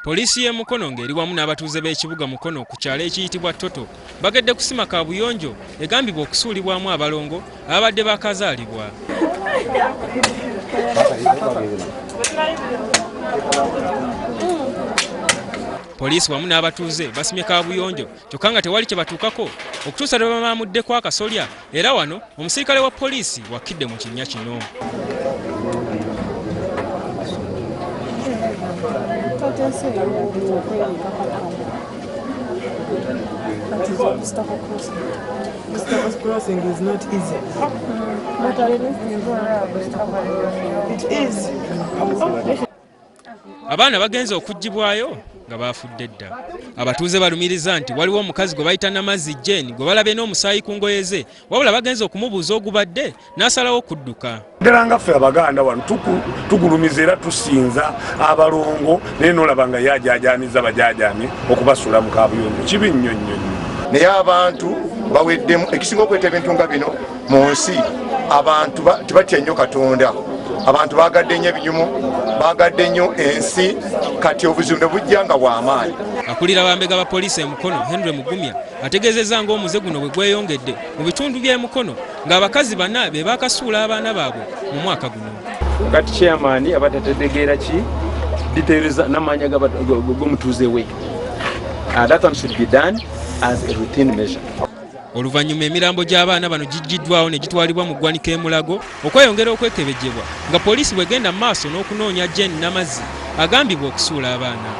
Poliisi y'e Mukono ng'eri wamu n'abatuuze b'ekibuga Mukono ku kyalo ekiyitibwa Toto bagedde kusima Kaabuyonjo egambibwa okusuulibwamu abalongo ababadde bakazaalibwa. Poliisi wamu n'abatuuze basimye Kaabuyonjo kyokka nga tewali kye batuukako okutuusa lwe bamaamuddeko akasolya, era wano omusirikale wa poliisi wakidde mu kinnya kino. Crossing is not easy. It is. Abaana bagenze okuggibwayo nga bafudde dda. Abatuuze balumiriza nti waliwo omukazi gwe bayita Namazzi Jane gwe balabye n'omusaayi ku ngoye ze, wabula bagenze okumubuuza ogubadde n'asalawo okudduka. Ddala nga ffe Abaganda wano tugulumiza era tusinza abalongo naye n'olaba nga yaajaajamiza bajaajami okubasuula mu Kaabuyonjo. Kibi nnyo nnyo nnyo. Naye abantu baweddemu ekisinga okweta ebintu nga bino mu nsi, abantu tebatya nnyo Katonda. Abantu bagadde nnyo ebinyumu, bagadde nnyo ensi, kati obuzibu ne bujja nga bw'amaanyi. Akulira bambega ba poliisi e Mukono Henry Mugumya ategeezezza ng'omuze guno bwe gweyongedde mu bitundu by'e Mukono ng'abakazi bana be bakasuula abaana baabwe mu mwaka guno. Kati chairman abatategeera ki details n'amanya g'omutuuze we. That one should be done as a routine measure. Oluvannyuma emirambo gy'abaana bano gijjiddwawo ne gitwalibwa mu ggwanika e Mulago okweyongera okwekebejjebwa nga poliisi bw'egenda mu maaso n'okunoonya Jane Namazzi agambibwa okusuula abaana.